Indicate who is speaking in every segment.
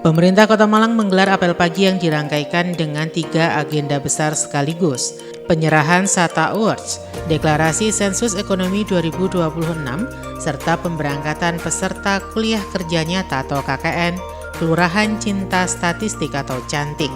Speaker 1: Pemerintah Kota Malang menggelar apel pagi yang dirangkaikan dengan 3 agenda besar sekaligus. Penyerahan SATA Awards, deklarasi sensus ekonomi 2026, serta pemberangkatan peserta kuliah kerja nyata atau KKN, Kelurahan Cinta Statistik atau Cantik.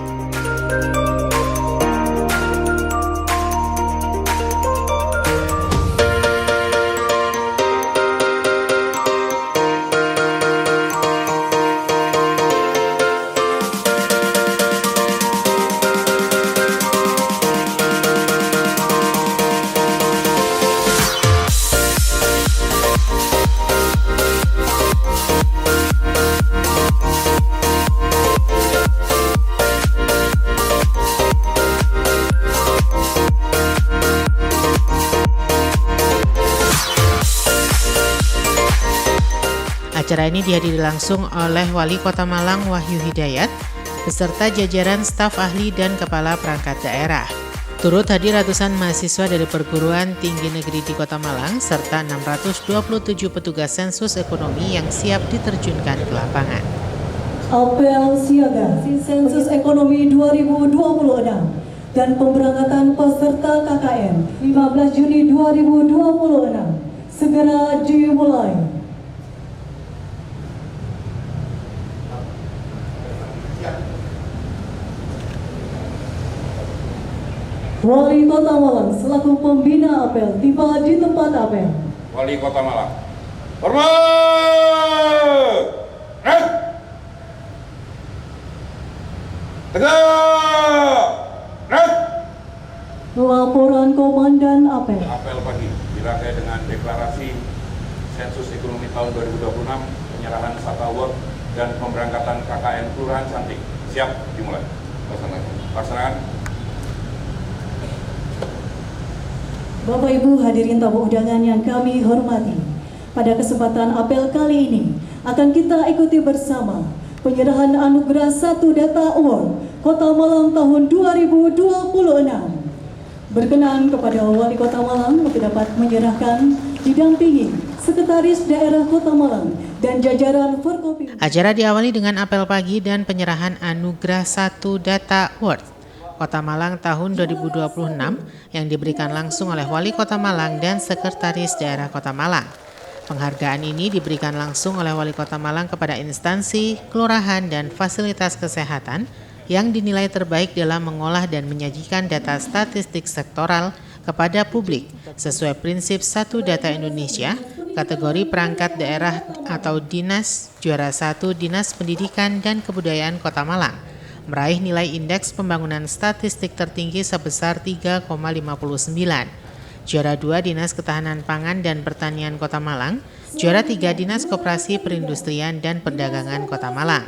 Speaker 1: Acara ini dihadiri langsung oleh Wali Kota Malang Wahyu Hidayat beserta jajaran staf ahli dan kepala perangkat daerah. Turut hadir ratusan mahasiswa dari perguruan tinggi negeri di Kota Malang serta 627 petugas sensus ekonomi yang siap diterjunkan ke lapangan.
Speaker 2: Apel siaga sensus ekonomi 2026 dan pemberangkatan peserta KKN 15 Juni 2026 segera dimulai. Wali Kota Malang selaku pembina apel tiba di tempat apel.
Speaker 3: Wali Kota Malang. Hormat! Tegak!
Speaker 2: Laporan Komandan apel.
Speaker 3: Apel pagi dirangkai dengan deklarasi sensus ekonomi tahun 2026, penyerahan SATA Award, dan pemberangkatan KKN Kelurahan Cantik. Siap dimulai. Laksanakan.
Speaker 2: Bapak Ibu hadirin tamu undangan yang kami hormati, pada kesempatan apel kali ini akan kita ikuti bersama penyerahan anugerah 1 Data Award Kota Malang tahun 2026. Berkenan kepada Wali Kota Malang untuk dapat menyerahkan didampingi Sekretaris Daerah Kota Malang dan jajaran Forkopimda.
Speaker 1: Acara diawali dengan apel pagi dan penyerahan anugerah 1 Data Award Kota Malang tahun 2026 yang diberikan langsung oleh Wali Kota Malang dan Sekretaris Daerah Kota Malang. Penghargaan ini diberikan langsung oleh Wali Kota Malang kepada instansi, kelurahan, dan fasilitas kesehatan yang dinilai terbaik dalam mengolah dan menyajikan data statistik sektoral kepada publik sesuai prinsip Satu Data Indonesia, kategori perangkat daerah atau dinas, juara 1 Dinas Pendidikan dan Kebudayaan Kota Malang, meraih nilai indeks pembangunan statistik tertinggi sebesar 3,59. Juara 2 Dinas Ketahanan Pangan dan Pertanian Kota Malang, juara 3 Dinas Koperasi Perindustrian dan Perdagangan Kota Malang,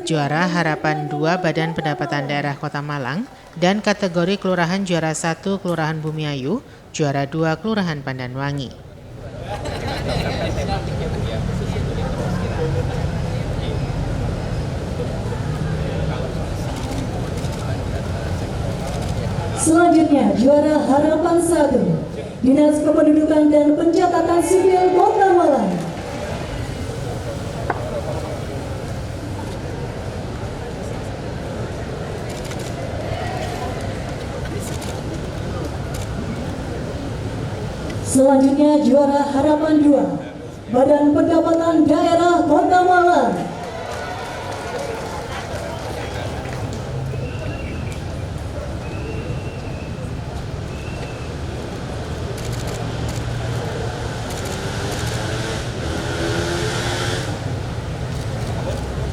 Speaker 1: juara Harapan 2 Badan Pendapatan Daerah Kota Malang, dan kategori Kelurahan juara 1 Kelurahan Bumiayu, juara 2 Kelurahan Pandanwangi.
Speaker 2: Selanjutnya juara Harapan 1 Dinas Kependudukan dan Pencatatan Sipil Kota Malang. Selanjutnya juara Harapan 2 Badan Pendapatan Daerah Kota Malang.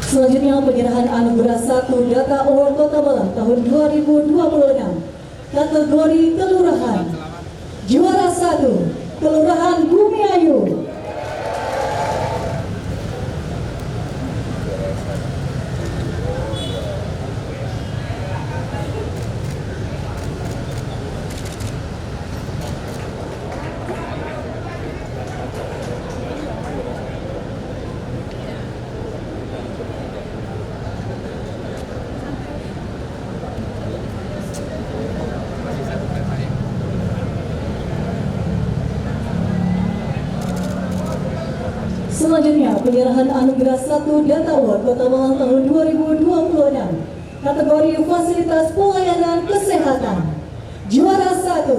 Speaker 2: Selanjutnya penyerahan anugerah 1 Data Award Kota Malang tahun 2026 kategori kelurahan. Juara 1 Kelurahan Bumiayu. selanjutnya penyerahan anugerah 1 Data Award Kota Malang tahun 2026 kategori fasilitas pelayanan kesehatan. Juara 1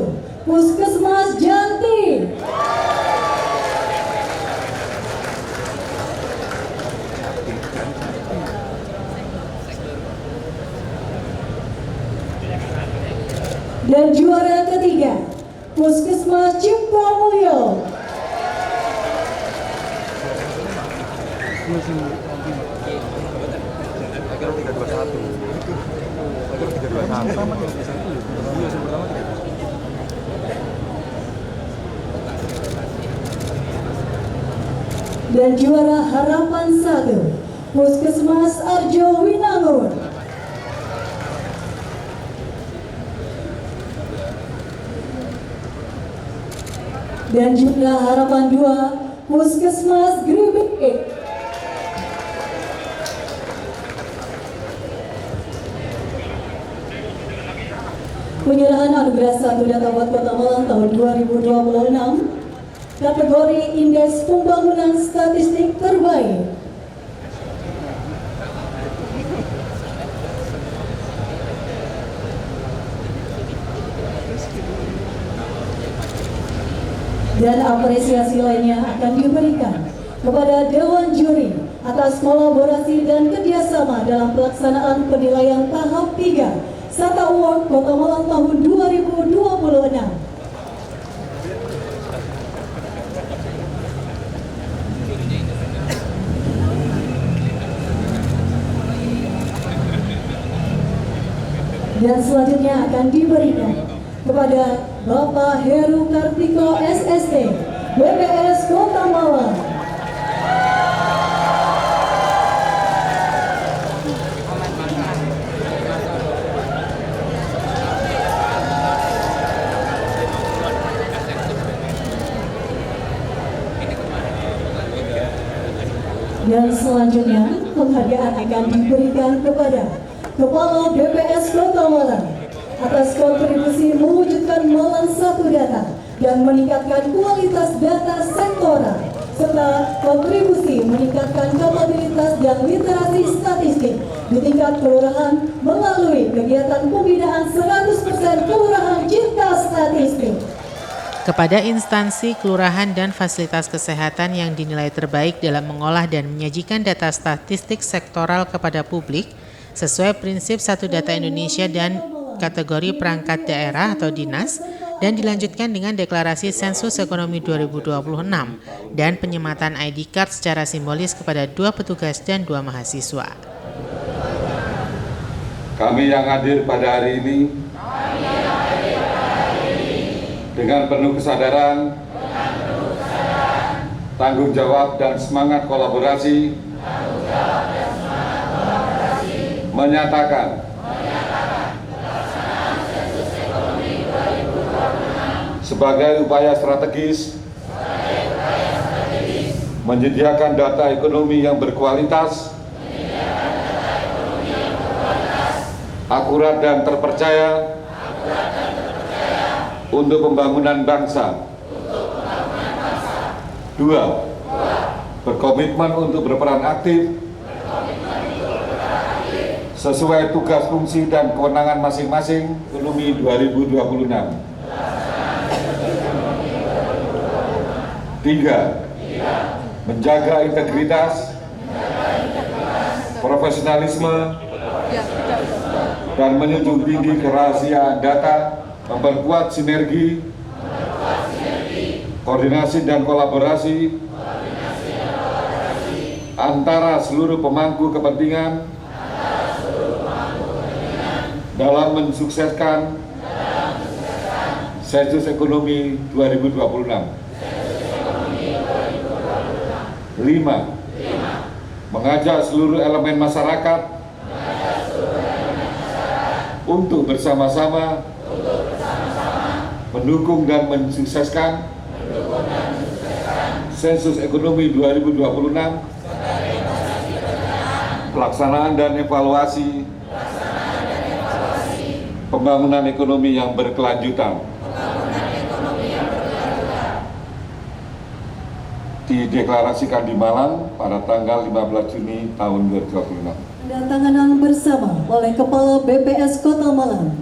Speaker 2: Puskesmas Janti. Dan juara ketiga Puskesmas Cipamulyo. Dan juara harapan 1 Puskesmas Arjo Winangun. Dan juga harapan 2 Puskesmas Gribik. Penyerahan anugerah 1 Data Award Kota Malang tahun 2026 kategori Indeks Pembangunan Statistik Terbaik. Dan apresiasi lainnya akan diberikan kepada Dewan Juri atas kolaborasi dan kerjasama dalam pelaksanaan penilaian tahap 3 SATA Award Kota Malang tahun 2026. Dan selanjutnya akan diberikan kepada Bapak Heru Kartiko SST, BPS Kota Malang. Dan selanjutnya penghargaan akan diberikan kepada Kepala BPS Kota Malang atas kontribusi mewujudkan Malang 1 Data dan meningkatkan kualitas data sektoral serta kontribusi meningkatkan kapabilitas dan literasi statistik di tingkat kelurahan melalui kegiatan pembinaan 100% Kelurahan Cinta Statistik.
Speaker 1: Kepada instansi, kelurahan, dan fasilitas kesehatan yang dinilai terbaik dalam mengolah dan menyajikan data statistik sektoral kepada publik sesuai prinsip 1 Data Indonesia dan kategori perangkat daerah atau dinas, dan dilanjutkan dengan deklarasi sensus ekonomi 2026 dan penyematan ID card secara simbolis kepada 2 petugas dan 2 mahasiswa.
Speaker 4: Kami yang hadir pada hari ini dengan penuh kesadaran, tanggung jawab dan semangat kolaborasi, menyatakan sebagai upaya strategis menyediakan data ekonomi yang berkualitas, akurat dan terpercaya untuk pembangunan bangsa. 2. Berkomitmen untuk berperan aktif sesuai tugas fungsi dan kewenangan masing-masing ekonomi 2026. 3. Menjaga integritas, profesionalisme, dan menjunjung tinggi kerahasiaan data, memperkuat sinergi, koordinasi dan kolaborasi antara seluruh pemangku kepentingan dalam mensukseskan sensus ekonomi 2026. 5. Mengajak seluruh elemen masyarakat untuk bersama-sama mendukung dan mensukseskan sensus ekonomi 2026, pelaksanaan dan evaluasi pembangunan ekonomi yang berkelanjutan. dideklarasikan di Malang pada tanggal 15 Juni tahun 2026.
Speaker 2: Penandatanganan bersama oleh Kepala BPS Kota Malang.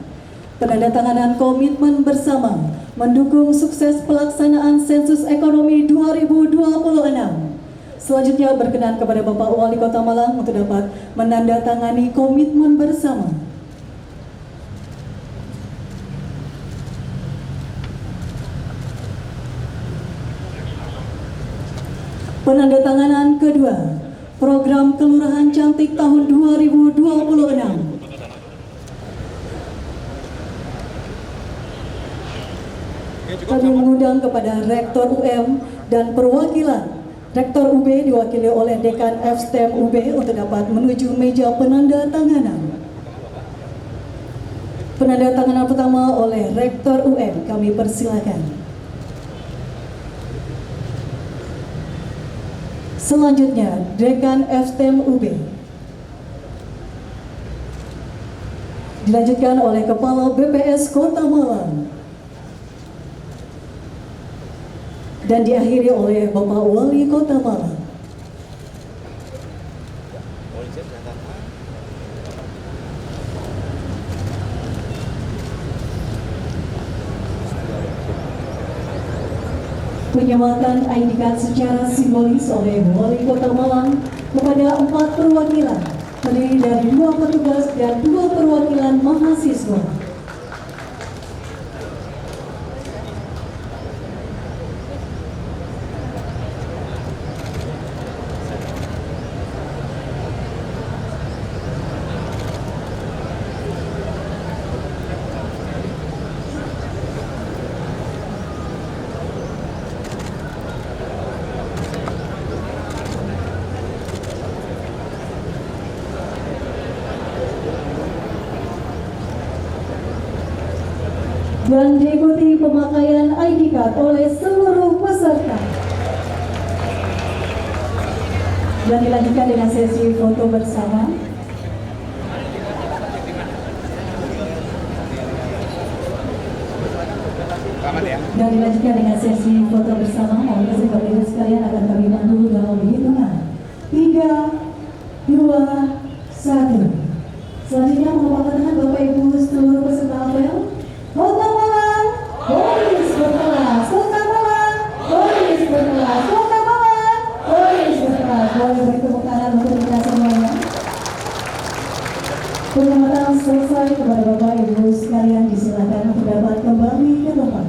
Speaker 2: Penandatanganan komitmen bersama mendukung sukses pelaksanaan sensus ekonomi 2026. Selanjutnya berkenan kepada Bapak Wali Kota Malang untuk dapat menandatangani komitmen bersama. Penandatanganan kedua, Program Kelurahan Cantik tahun 2026. Kami mengundang kepada Rektor UM dan perwakilan Rektor UB diwakili oleh Dekan FSTEM UB untuk dapat menuju meja penandatanganan. Penandatanganan pertama oleh Rektor UM, kami persilakan. Selanjutnya, Dekan FSTEM UB. Dilanjutkan oleh Kepala BPS Kota Malang. Dan diakhiri oleh Bapak Wali Kota Malang. Penyematan ID card secara simbolis oleh Wali Kota Malang kepada 4 perwakilan terdiri dari 2 petugas dan 2 perwakilan mahasiswa. Dan diikuti pemakaian ID card oleh seluruh peserta. Dan dilanjutkan dengan sesi foto bersama. Dan dilanjutkan dengan sesi foto bersama. Mohon izin Bapak Ibu sekalian akan kami pandu dalam hitungan 3, 2, 1. Selanjutnya mohon tangan Bapak Ibu seluruh peserta apel. Kota Malang, Boris berkelas. Kota Malang, Boris berkelas. Kota Malang, Boris berkelas. Boleh beri tepuk tangan untuk kita semuanya. Penyematan selesai. Kepada Bapak Ibu sekalian disilakan untuk dapat kembali ke tempat.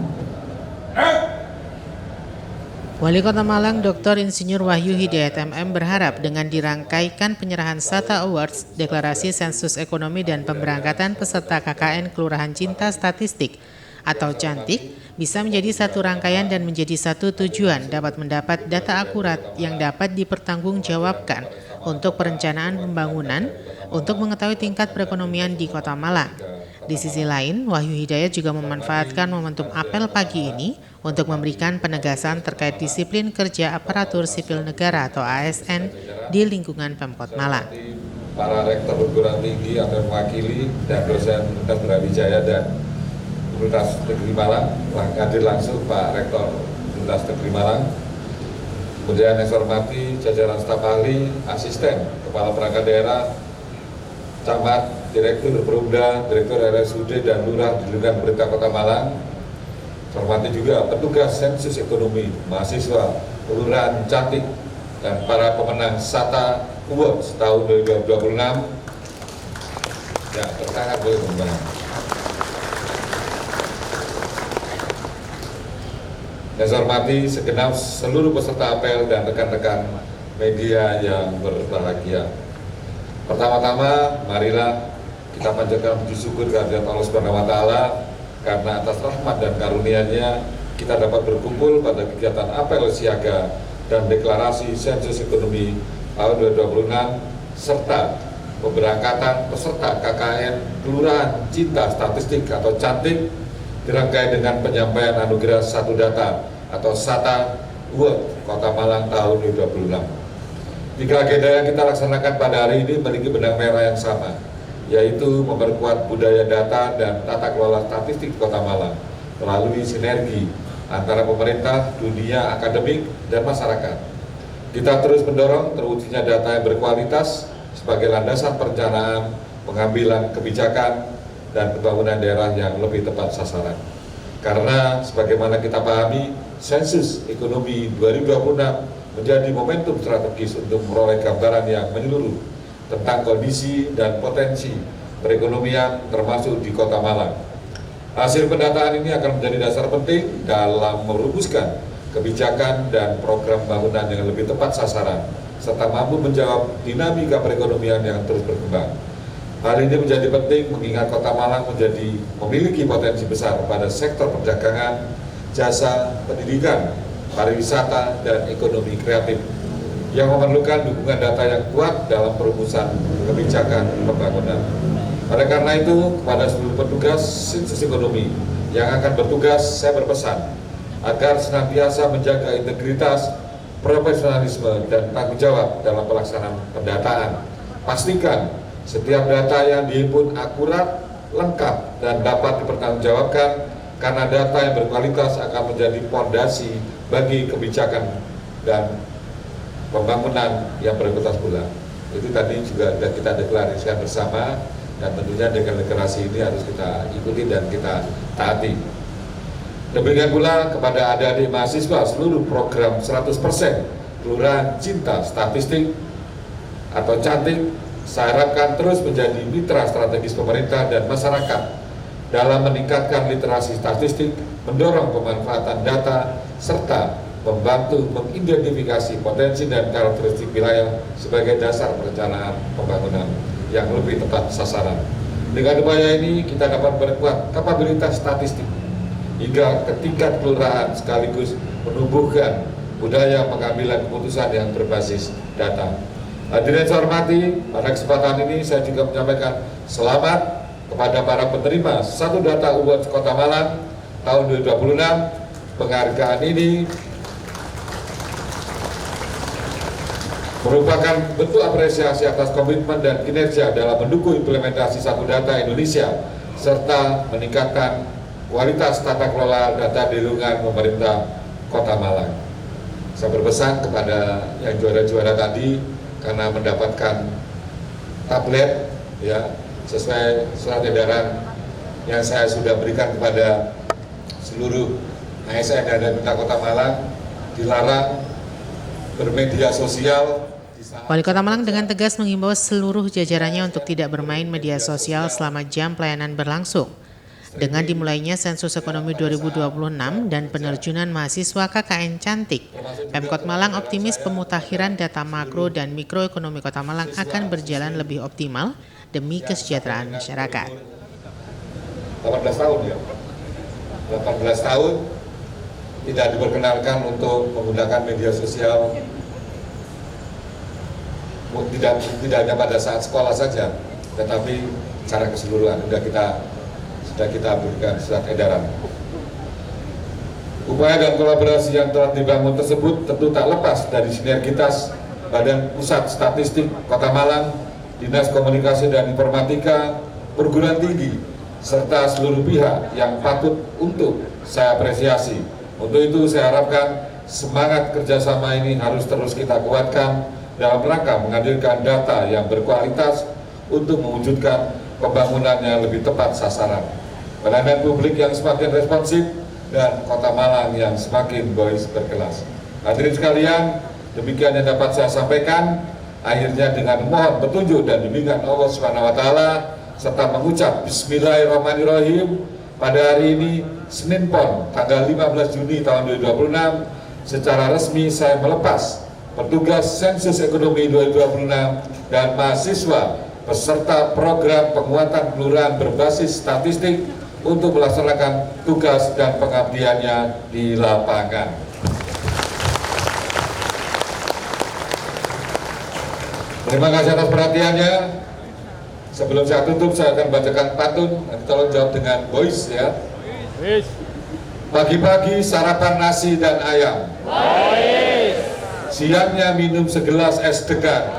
Speaker 1: Wali Kota Malang Dr. Insinyur Wahyu Hidayat MM berharap dengan dirangkaikan penyerahan SATA Awards, deklarasi sensus ekonomi dan pemberangkatan peserta KKN Kelurahan Cinta Statistik atau Cantik bisa menjadi satu rangkaian dan menjadi satu tujuan dapat mendapat data akurat yang dapat dipertanggungjawabkan untuk perencanaan pembangunan untuk mengetahui tingkat perekonomian di Kota Malang. Di sisi lain, Wahyu Hidayat juga memanfaatkan momentum apel pagi ini untuk memberikan penegasan terkait disiplin kerja aparatur sipil negara atau ASN di lingkungan Pemkot Malang.
Speaker 4: Para rektor perguruan tinggi atau mewakili dan dosen Universitas Brawijaya dan Universitas Negeri Malang, hadir langsung Pak Rektor Universitas Negeri Malang. Kemudian yang saya hormati jajaran staf ahli, asisten, kepala perangkat daerah, camat, direktur Perumda, direktur RSUD dan lurah di lingkungan pemerintah Kota Malang. Saya hormati juga petugas sensus ekonomi, mahasiswa, kelurahan Cantik, dan para pemenang SATA Awards tahun 2026. Ya, tertangan boleh teman-teman. Dan saya hormati segenap seluruh peserta apel dan rekan-rekan media yang berbahagia. Pertama-tama, marilah kita panjatkan puji syukur kehadirat Allah Subhanahu wa Ta'ala karena atas rahmat dan karunia-Nya kita dapat berkumpul pada kegiatan apel siaga dan deklarasi sensus ekonomi tahun 2026 serta pemberangkatan peserta KKN Kelurahan Cinta Statistik atau Cantik dirangkai dengan penyampaian anugerah satu data atau SATA Award Kota Malang tahun 2026. 3 agenda yang kita laksanakan pada hari ini memiliki benang merah yang sama, yaitu memperkuat budaya data dan tata kelola statistik Kota Malang melalui sinergi antara pemerintah, dunia akademik, dan masyarakat. Kita terus mendorong terwujudnya data yang berkualitas sebagai landasan perencanaan, pengambilan kebijakan, dan pembangunan daerah yang lebih tepat sasaran. Karena sebagaimana kita pahami, sensus ekonomi 2026 menjadi momentum strategis untuk memperoleh gambaran yang menyeluruh tentang kondisi dan potensi perekonomian termasuk di Kota Malang. Hasil pendataan ini akan menjadi dasar penting dalam merumuskan kebijakan dan program pembangunan yang lebih tepat sasaran, serta mampu menjawab dinamika perekonomian yang terus berkembang. Hal ini menjadi penting mengingat Kota Malang memiliki potensi besar pada sektor perdagangan, jasa, pendidikan, pariwisata, dan ekonomi kreatif yang memerlukan dukungan data yang kuat dalam perumusan kebijakan pembangunan. Oleh karena itu, kepada seluruh petugas sensus ekonomi yang akan bertugas, saya berpesan agar senantiasa menjaga integritas, profesionalisme, dan tanggung jawab dalam pelaksanaan pendataan. Pastikan setiap data yang dihimpun akurat, lengkap, dan dapat dipertanggungjawabkan karena data yang berkualitas akan menjadi fondasi bagi kebijakan dan pembangunan yang berkualitas pula. Itu tadi juga sudah kita deklarasikan bersama, dan tentunya deklarasi ini harus kita ikuti dan kita taati. Demikian pula kepada adik-adik mahasiswa seluruh program 100% Kelurahan Cinta Statistik atau Cantik, saya harapkan terus menjadi mitra strategis pemerintah dan masyarakat dalam meningkatkan literasi statistik, mendorong pemanfaatan data, serta membantu mengidentifikasi potensi dan karakteristik wilayah sebagai dasar perencanaan pembangunan yang lebih tepat sasaran. Dengan upaya ini kita dapat memperkuat kapabilitas statistik hingga ke tingkat kelurahan sekaligus menumbuhkan budaya pengambilan keputusan yang berbasis data. Hadirin saya hormati, pada kesempatan ini saya juga menyampaikan selamat kepada para penerima Satu Data Awards Kota Malang tahun 2026. Penghargaan ini merupakan bentuk apresiasi atas komitmen dan kinerja dalam mendukung implementasi Satu Data Indonesia serta meningkatkan kualitas tata kelola data di lingkungan pemerintah Kota Malang. Saya berpesan kepada yang juara-juara tadi karena mendapatkan tablet ya sesuai surat edaran yang saya sudah berikan kepada seluruh ASN dan pemerintah Kota Malang, dilarang bermedia sosial.
Speaker 1: Wali Kota Malang dengan tegas mengimbau seluruh jajarannya untuk tidak bermain media sosial selama jam pelayanan berlangsung. Dengan dimulainya sensus ekonomi 2026 dan penerjunan mahasiswa KKN Cantik, Pemkot Malang optimis pemutakhiran data makro dan mikroekonomi Kota Malang akan berjalan lebih optimal demi kesejahteraan masyarakat.
Speaker 4: 18 tahun ya, 18 tahun tidak diperkenalkan untuk menggunakan media sosial, tidak hanya pada saat sekolah saja, tetapi secara keseluruhan sudah kita berikan surat edaran. Upaya dan kolaborasi yang telah dibangun tersebut tentu tak lepas dari sinergitas Badan Pusat Statistik Kota Malang, Dinas Komunikasi dan Informatika, perguruan tinggi, serta seluruh pihak yang patut untuk saya apresiasi. Untuk itu saya harapkan semangat kerjasama ini harus terus kita kuatkan dalam rangka menghadirkan data yang berkualitas untuk mewujudkan pembangunan yang lebih tepat sasaran, pelayanan publik yang semakin responsif, dan Kota Malang yang semakin berkelas. Hadirin sekalian, demikian yang dapat saya sampaikan. Akhirnya dengan mohon petunjuk dan bimbingan Allah SWT serta mengucap Bismillahirrahmanirrahim, pada hari ini Senin Pon tanggal 15 Juni tahun 2026 secara resmi saya melepas petugas sensus ekonomi 2026 dan mahasiswa peserta program penguatan kelurahan berbasis statistik untuk melaksanakan tugas dan pengabdiannya di lapangan. Terima kasih atas perhatiannya. Sebelum saya tutup, saya akan bacakan pantun. Nanti tolong jawab dengan voice ya. Pagi-pagi sarapan nasi dan ayam. Siangnya minum segelas es degan.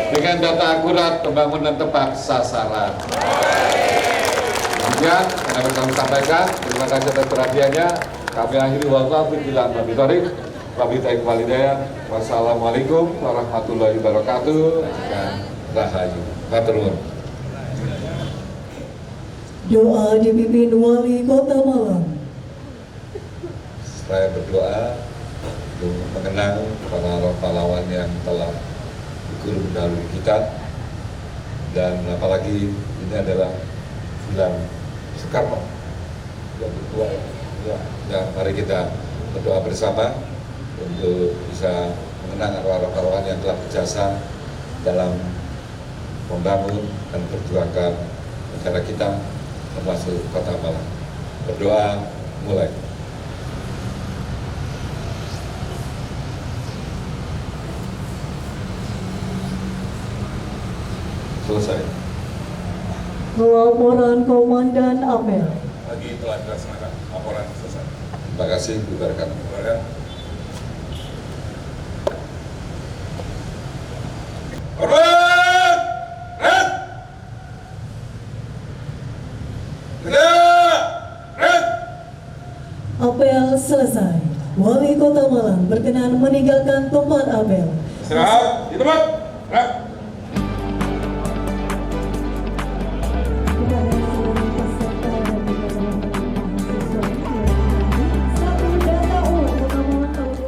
Speaker 4: Dengan data akurat, pembangunan tepat sasaran. Demikian yang dapat kami sampaikan. Terima kasih atas perhatiannya. Kami akhiri wassalamualaikum warahmatullahi wabarakatuh. Rahayu. Matur nuwun.
Speaker 2: Doa dipimpin Wali Kota Malang.
Speaker 4: Saya berdoa untuk mengenang para pahlawan yang telah gugur mendahului kita, dan apalagi ini adalah bulan Soekarno yang berdoa ya, mari kita berdoa bersama untuk bisa mengenang para pahlawan yang telah berjasa dalam membangun dan perjuangkan negara kita termasuk Kota Malang. Berdoa mulai. Selesai.
Speaker 2: Laporan Komandan Apel.
Speaker 3: Lagi telah dilaksanakan. Laporan selesai.
Speaker 4: Terima kasih, bubarkan.
Speaker 3: Bubarkan. Hormat! Red! Red!
Speaker 2: Apel selesai. Wali Kota Malang berkenan meninggalkan tempat apel.
Speaker 3: Istirahat di tempat. Red!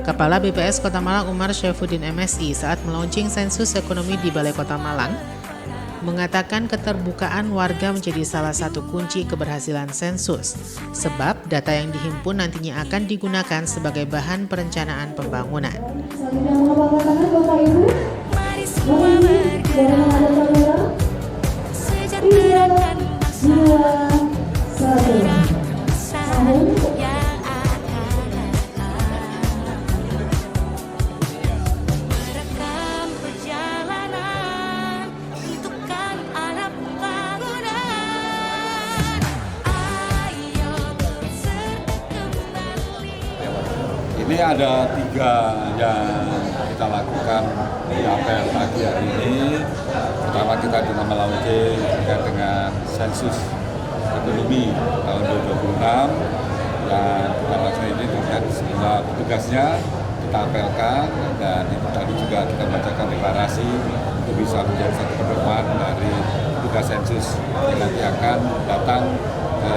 Speaker 1: Kepala BPS Kota Malang Umar Syaifuddin MSI saat melaunching sensus ekonomi di Balai Kota Malang mengatakan keterbukaan warga menjadi salah satu kunci keberhasilan sensus, sebab data yang dihimpun nantinya akan digunakan sebagai bahan perencanaan pembangunan.
Speaker 2: Saling mengapakah tangan Bapak Ibu? Bapak Ibu, jangan menghadap kamera. 3, 2, 1. Sahur.
Speaker 4: Ini ada 3 yang kita lakukan di apel pagi hari ini. Pertama, kita juga melaunching terkait dengan sensus ekonomi tahun 2026 yang kita lakukan ini dengan semua petugasnya kita apelkan, dan itu tadi juga kita bacakan deklarasi untuk bisa menjadi satu pedoman dari petugas sensus yang nanti akan datang ke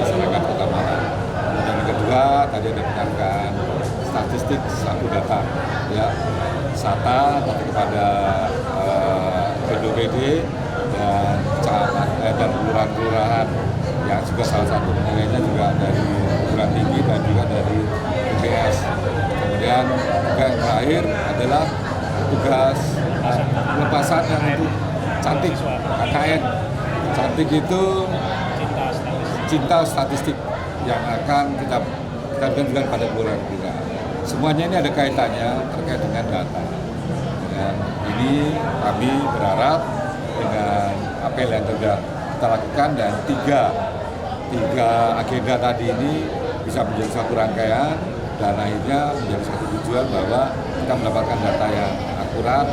Speaker 4: masyarakat Kota Malang. Dan yang kedua, tadi ada penghargaan statistik satu data, ya, SATA tapi kepada BPD dan dan kelurahan-kelurahan yang juga salah satu penilaiannya juga dari perguruan tinggi dan juga dari BPS. Kemudian juga yang terakhir adalah tugas pelepasan yang untuk cantik KKN. Cantik itu cinta statistik yang akan kita berikan pada kelurahan-kelurahan. Semuanya ini ada kaitannya terkait dengan data. Dan ini kami berharap dengan apel yang sudah kita lakukan dan tiga agenda tadi ini bisa menjadi satu rangkaian dan akhirnya menjadi satu tujuan bahwa kita mendapatkan data yang akurat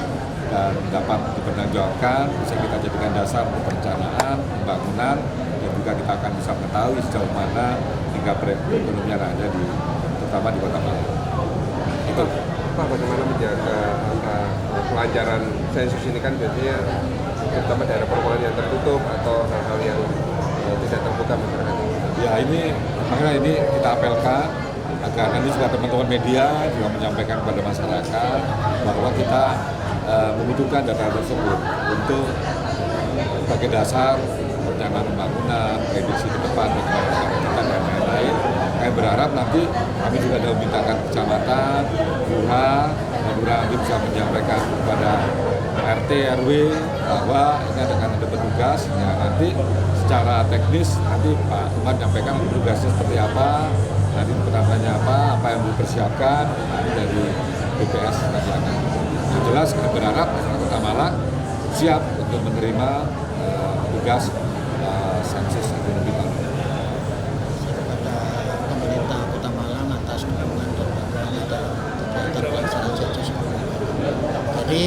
Speaker 4: dan dapat dipertanggungjawabkan, bisa kita jadikan dasar untuk perencanaan, pembangunan, dan juga kita akan bisa mengetahui sejauh mana tingkat perekonomian yang ada terutama di Kota Malang. Itu.
Speaker 5: Pak, bagaimana menjaga pelancaran sensus ini kan biasanya terutama daerah perkotaan yang tertutup atau hal-hal yang tidak terbuka masyarakat ini.
Speaker 4: Ya, makanya ini kita apelkan agar nanti juga teman-teman media juga menyampaikan kepada masyarakat bahwa kita membutuhkan data tersebut untuk sebagai dasar perencanaan pembangunan, prediksi ke depan bagaimana kita dan lain-lain. Kami berharap nanti kami juga sudah memintakan kecamatan, lurah, dan lurah nanti bisa menyampaikan kepada RT, RW bahwa ini akan ada petugas. Ya, nanti secara teknis nanti Pak Umar menyampaikan tugasnya seperti apa, nanti penambahannya apa yang dipersiapkan nanti dari BPS nanti akan. Yang jelas kami berharap masyarakat Kota Malang siap untuk menerima tugas sensus ekonomi tahun ini.
Speaker 6: Kepada pemerintah Kota Malang atas dukungan dan bantuannya dalam kegiatan pelaksanaan sensus ekonomi. Jadi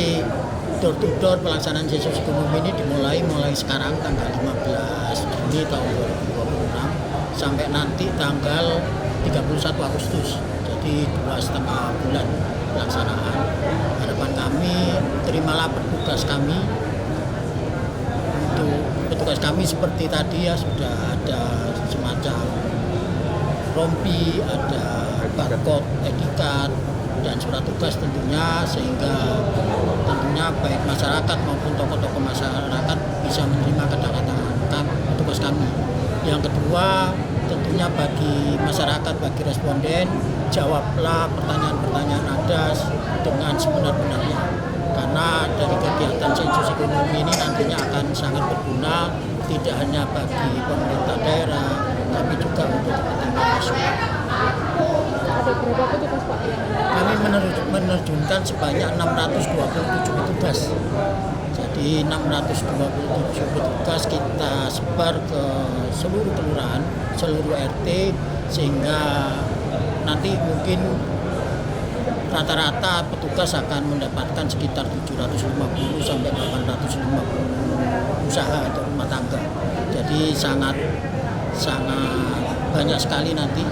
Speaker 6: door to door pelaksanaan sensus ekonomi ini mulai sekarang tanggal 15 Juni tahun 2026 sampai nanti tanggal 31 Agustus. Jadi 2,5 bulan pelaksanaan. Harapan kami, terimalah petugas kami. Untuk petugas kami seperti tadi ya, sudah ada semacam rompi, ada barcode, etikat, dan surat tugas tentunya, sehingga tentunya baik masyarakat maupun tokoh-tokoh masyarakat bisa menerima kata-kata petugas kami. Yang kedua, tentunya bagi masyarakat, bagi responden, jawablah pertanyaan-pertanyaan Anda dengan sebenar-benarnya. Karena dari kegiatan sensus ekonomi ini nantinya akan sangat berguna, tidak hanya bagi pemerintah daerah, tapi juga untuk kepentingan nasional.
Speaker 7: Ada berapa petugas Pak?
Speaker 6: Kami menerjunkan sebanyak 627 petugas. Jadi 627 petugas kita sebar ke seluruh kelurahan, seluruh RT, sehingga nanti mungkin rata-rata petugas akan mendapatkan sekitar 750 sampai 850 usaha atau rumah tangga. Jadi sangat banyak sekali nanti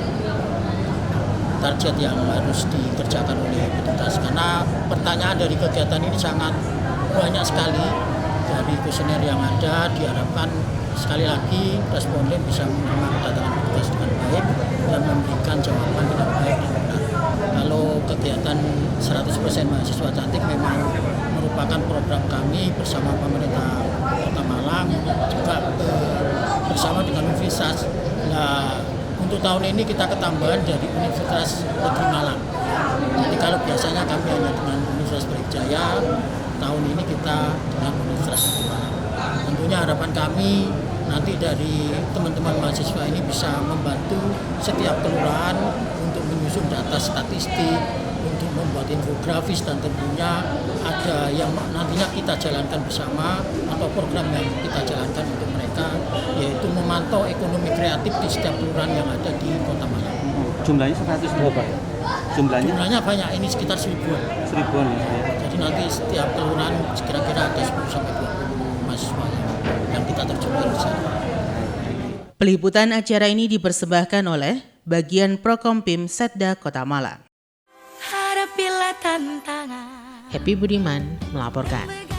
Speaker 6: target yang harus dikerjakan oleh petugas, karena pertanyaan dari kegiatan ini sangat banyak sekali. Dari kuesioner yang ada, diharapkan sekali lagi responden bisa menerima kedatangan petugas dengan baik dan memberikan jawaban dengan baik dan benar. Kalau kegiatan 100% mahasiswa cantik memang merupakan program kami bersama pemerintah Kota Malang, juga bersama dengan Universitas. Nah, untuk tahun ini kita ketambahan dari Universitas Negeri Malang. Jadi kalau biasanya kami hanya dengan Universitas Brawijaya, tahun ini kita dengan Universitas Negeri Malang. Tentunya harapan kami nanti dari teman-teman mahasiswa ini bisa membantu setiap kelurahan untuk menyusun data statistik, untuk membuat infografis, dan tentunya ada yang nantinya kita jalankan bersama atau program yang kita jalankan untuk mereka, yaitu memantau ekonomi kreatif di setiap kelurahan yang ada di Kota Malang.
Speaker 8: Jumlahnya 100 berapa?
Speaker 6: Jumlahnya banyak, ini sekitar 1000-an.
Speaker 8: 1000-an ya.
Speaker 6: Jadi nanti setiap kelurahan kira-kira ada 10 sampai 20 mahasiswa yang kita terjunkan di sana.
Speaker 1: Peliputan acara ini dipersembahkan oleh Bagian Prokompim Setda Kota Malang.
Speaker 9: Hadapilah tantangan.
Speaker 1: Happy Budiman melaporkan.